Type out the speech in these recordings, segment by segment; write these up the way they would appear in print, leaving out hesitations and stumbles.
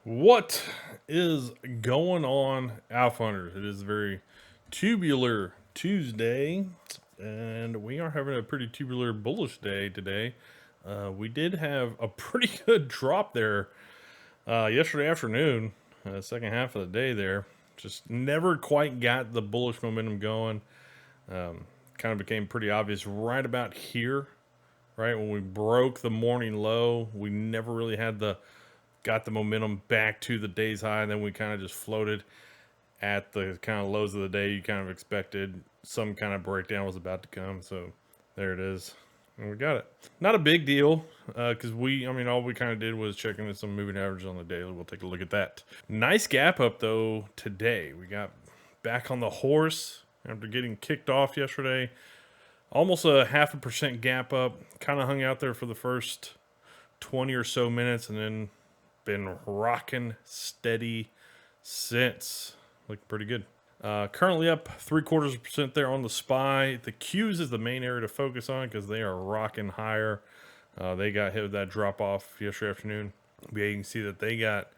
What is going on, Alpha Hunters? It is a very tubular Tuesday, and we are having a pretty tubular bullish day today. We did have a pretty good drop there yesterday afternoon, second half of the day there. Just never quite got the bullish momentum going. Kind of became pretty obvious right about here, right when we broke the morning low. We never really had the got the momentum back to the day's high, and then we kind of just floated at the kind of lows of the day. You kind of expected some kind of breakdown was about to come, so there it is, and we got it. Not a big deal, because all we kind of did was check into some moving averages on the daily. We'll take a look at that. Nice gap up though today. We got back on the horse after getting kicked off yesterday. Almost a 0.5% gap up. Kind of hung out there for the first 20 or so minutes, and then been rocking steady since. Looking pretty good. Currently up 0.75% there on the SPY. The Qs is the main area to focus on because they are rocking higher. They got hit with that drop off yesterday afternoon. But yeah, you can see that they got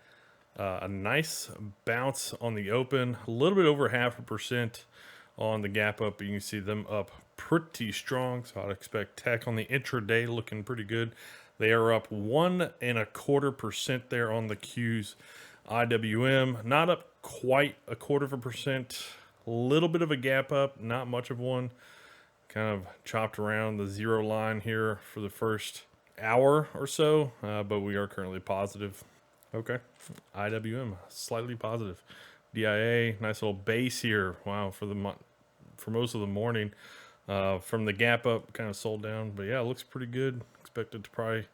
a nice bounce on the open, a little bit over 0.5% on the gap up. But you can see them up pretty strong. So I'd expect tech on the intraday looking pretty good. They are up 1.25% there on the Qs. IWM not up quite 0.25%. A little bit of a gap up, not much of one. Kind of chopped around the zero line here for the first hour or so, but we are currently positive. Okay, IWM slightly positive. DIA nice little base here. Wow, for most of the morning. From the gap up, kind of sold down, but yeah, it looks pretty good. Expected to probably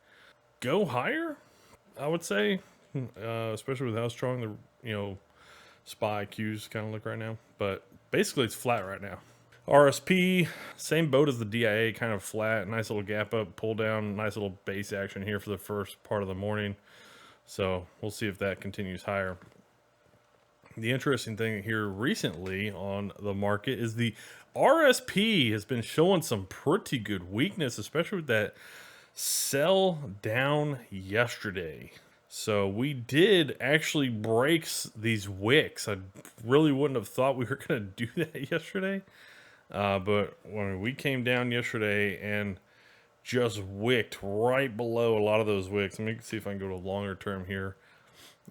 go higher, I would say, especially with how strong the SPY Qs kind of look right now. But basically, it's flat right now. RSP, same boat as the DIA, kind of flat. Nice little gap up, pull down, nice little base action here for the first part of the morning. So we'll see if that continues higher. The interesting thing here recently on the market is the RSP has been showing some pretty good weakness, especially with that sell down yesterday. So we did actually break these wicks. I really wouldn't have thought we were going to do that yesterday. But when we came down yesterday and just wicked right below a lot of those wicks. Let me see if I can go to longer term here.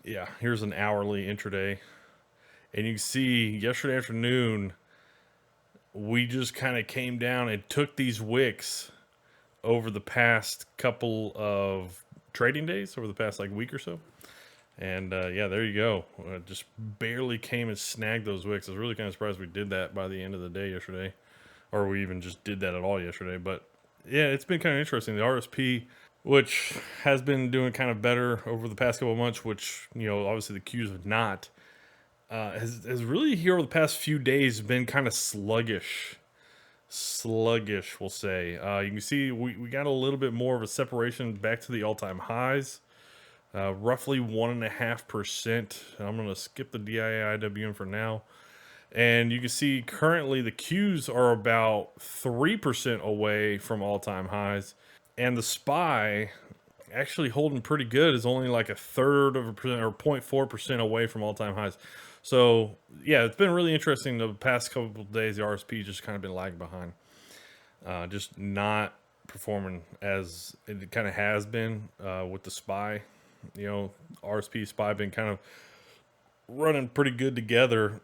Yeah, here's an hourly intraday. And you can see yesterday afternoon, we just kind of came down and took these wicks over the past couple of trading days, over the past like week or so. And yeah, there you go. Just barely came and snagged those wicks. I was really kind of surprised we did that by the end of the day yesterday, or we even just did that at all yesterday. But yeah, it's been kind of interesting. The RSP, which has been doing kind of better over the past couple of months, which, obviously the Qs have not, has really here over the past few days been kind of sluggish, we'll say. You can see we got a little bit more of a separation back to the all-time highs, roughly 1.5%. I'm going to skip the DIA IWM for now. And you can see currently the Qs are about 3% away from all-time highs. And the SPY actually holding pretty good is only like 1/3% or 0.4% away from all-time highs. So yeah, it's been really interesting the past couple of days. The RSP just kind of been lagging behind, just not performing as it kind of has been with the SPY. RSP SPY been kind of running pretty good together,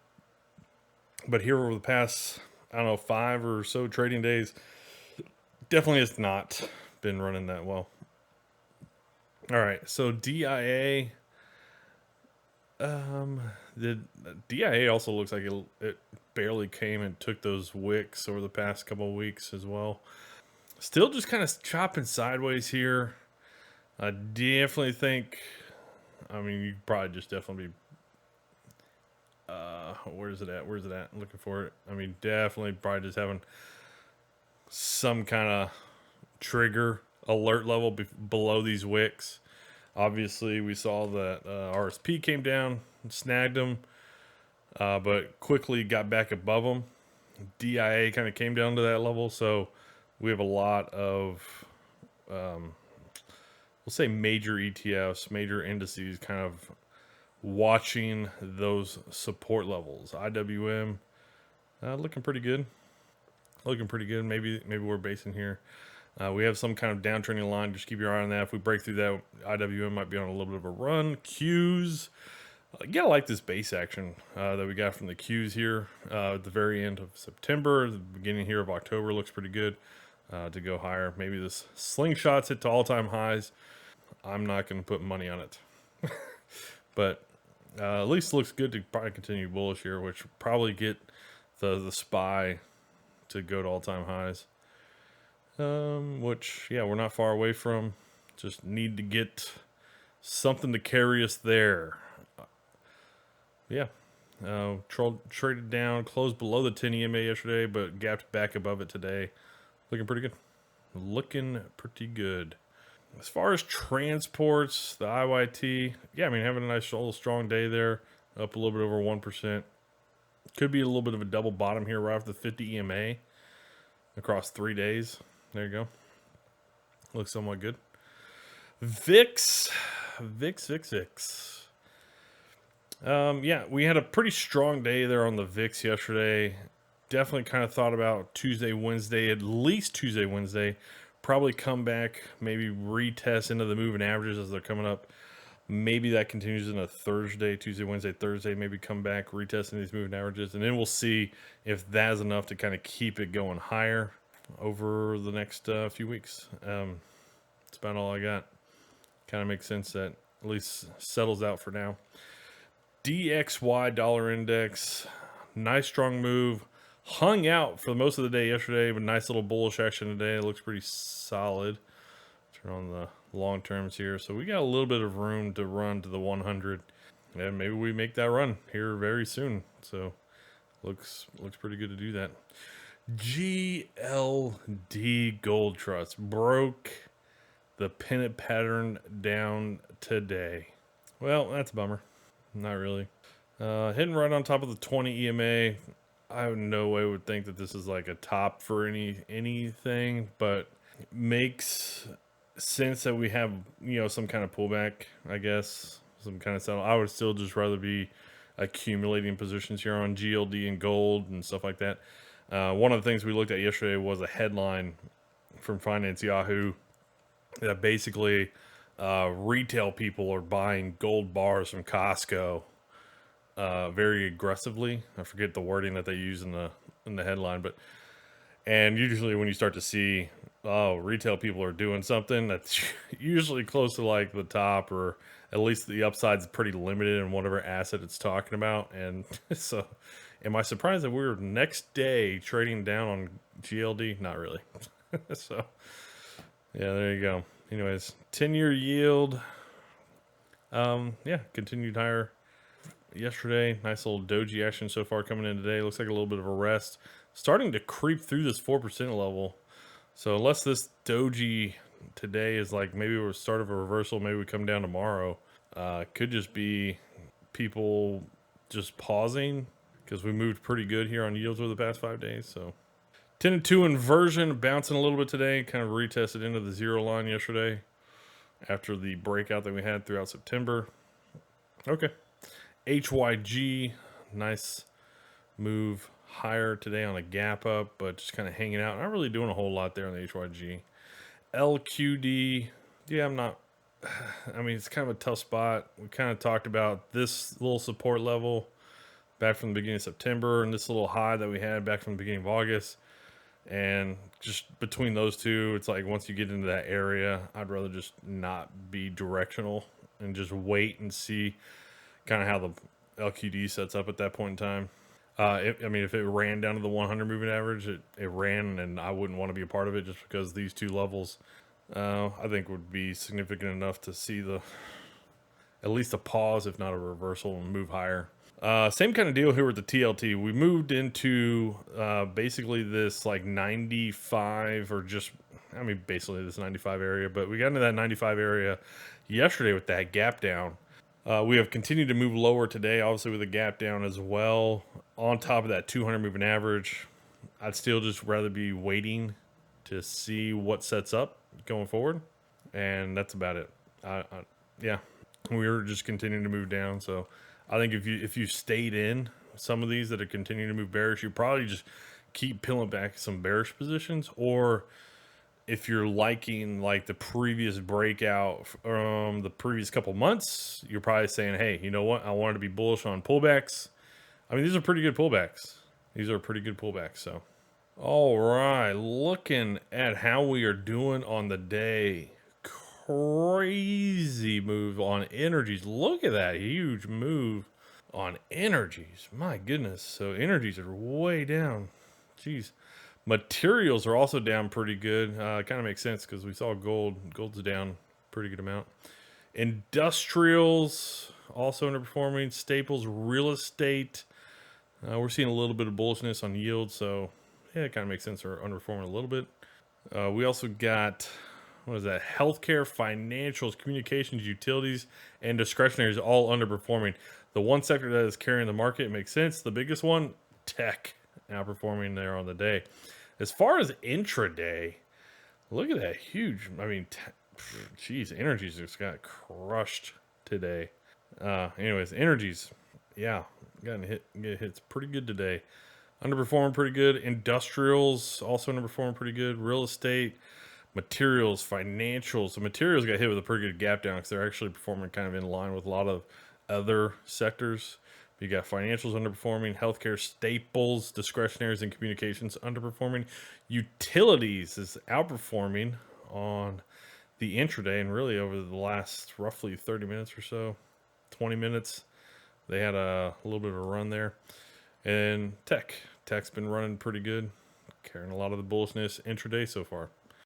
but here over the past 5 or so trading days, definitely has not been running that well. All right, so DIA. The DIA also looks like it barely came and took those wicks over the past couple of weeks as well. Still just kind of chopping sideways here. I definitely think, you probably just definitely be, where's it at? I'm looking for it. Definitely probably just having some kind of trigger alert level below these wicks. Obviously, we saw that RSP came down and snagged them, but quickly got back above them. DIA kind of came down to that level, so we have a lot of, we'll say major ETFs, major indices kind of watching those support levels. IWM looking pretty good. Looking pretty good. Maybe we're basing here. We have some kind of downtrending line. Just keep your eye on that. If we break through that, IWM might be on a little bit of a run. Qs. You gotta like this base action that we got from the Qs here at the very end of September. The beginning here of October looks pretty good to go higher. Maybe this slingshots it to all-time highs. I'm not going to put money on it. But at least looks good to probably continue bullish here, which will probably get the SPY to go to all-time highs. Which, yeah, we're not far away from. Just need to get something to carry us there. Yeah. Traded down, closed below the 10 EMA yesterday, but gapped back above it today. Looking pretty good. Looking pretty good. As far as transports, the IYT, yeah, I mean, having a nice little strong day there, up a little bit over 1%. Could be a little bit of a double bottom here right after the 50 EMA across 3 days. There you go. Looks somewhat good. VIX. Yeah, we had a pretty strong day there on the VIX yesterday. Definitely kind of thought about Tuesday, Wednesday, at least Tuesday, Wednesday. Probably come back, maybe retest into the moving averages as they're coming up. Maybe that continues into Thursday, Tuesday, Wednesday, Thursday. Maybe come back, retesting these moving averages. And then we'll see if that is enough to kind of keep it going higher over the next few weeks. That's about all I got. Kind of makes sense that at least settles out for now. DXY dollar index, nice strong move. Hung out for most of the day yesterday, but nice little bullish action today. It looks pretty solid. Turn on the long terms here. So we got a little bit of room to run to the 100. And maybe we make that run here very soon. So looks pretty good to do that. GLD Gold Trust broke the pennant pattern down today. Well, that's a bummer. Not really. Hitting right on top of the 20 EMA. I have no way would think that this is like a top for anything, but it makes sense that we have, some kind of pullback, I guess, some kind of settle. I would still just rather be accumulating positions here on GLD and gold and stuff like that. One of the things we looked at yesterday was a headline from Finance Yahoo that basically retail people are buying gold bars from Costco very aggressively. I forget the wording that they use in the headline, and usually when you start to see, retail people are doing something, that's usually close to like the top, or at least the upside's pretty limited in whatever asset it's talking about. And so, am I surprised that we're next day trading down on GLD? Not really. So, yeah, there you go. Anyways, 10-year yield. Yeah, continued higher yesterday. Nice little doji action so far coming in today. Looks like a little bit of a rest. Starting to creep through this 4% level. So unless this doji today is like maybe we're start of a reversal, maybe we come down tomorrow. Could just be people just pausing because we moved pretty good here on yields over the past 5 days. So 10-2 inversion, bouncing a little bit today. Kind of retested into the zero line yesterday after the breakout that we had throughout September. Okay. HYG, nice move higher today on a gap up, but just kind of hanging out. Not really doing a whole lot there on the HYG. LQD, yeah, I mean, it's kind of a tough spot. We kind of talked about this little support level back from the beginning of September and this little high that we had back from the beginning of August. And just between those two, it's like once you get into that area, I'd rather just not be directional and just wait and see kind of how the LQD sets up at that point in time. If it ran down to the 100 moving average, it ran, and I wouldn't want to be a part of it just because these two levels, I think would be significant enough to see at least a pause, if not a reversal, and move higher. Same kind of deal here with the TLT. We moved into basically this like 95 or basically this 95 area, but we got into that 95 area yesterday with that gap down. We have continued to move lower today, obviously with a gap down as well. On top of that 200 moving average, I'd still just rather be waiting to see what sets up going forward. And that's about it. Yeah, We were just continuing to move down. So I think if you stayed in some of these that are continuing to move bearish, you probably just keep peeling back some bearish positions. Or if you're liking like the previous breakout from the previous couple months, you're probably saying, hey, you know what? I wanted to be bullish on pullbacks. I mean, these are pretty good pullbacks. These are pretty good pullbacks. So, all right, looking at how we are doing on the day. Crazy move on energies. Look at that huge move on energies. My goodness. So energies are way down. Jeez. Materials are also down pretty good. Kind of makes sense because we saw gold. Gold's down pretty good amount. Industrials also underperforming. Staples, real estate. We're seeing a little bit of bullishness on yield, so yeah, it kind of makes sense. We're underperforming a little bit. We also got, what is that? Healthcare, financials, communications, utilities, and discretionary is all underperforming. The one sector that is carrying the market makes sense. The biggest one, tech, outperforming there on the day. As far as intraday, look at that huge. I mean, geez, energies just got crushed today. Anyways, energies, yeah, get hits pretty good today. Underperforming pretty good. Industrials also underperforming pretty good. Real estate, materials, financials. The materials got hit with a pretty good gap down because they're actually performing kind of in line with a lot of other sectors. You got financials underperforming, healthcare, staples, discretionaries, and communications underperforming. Utilities is outperforming on the intraday and really over the last roughly 30 minutes or so, 20 minutes. They had a little bit of a run there. And tech's been running pretty good, carrying a lot of the bullishness intraday so far.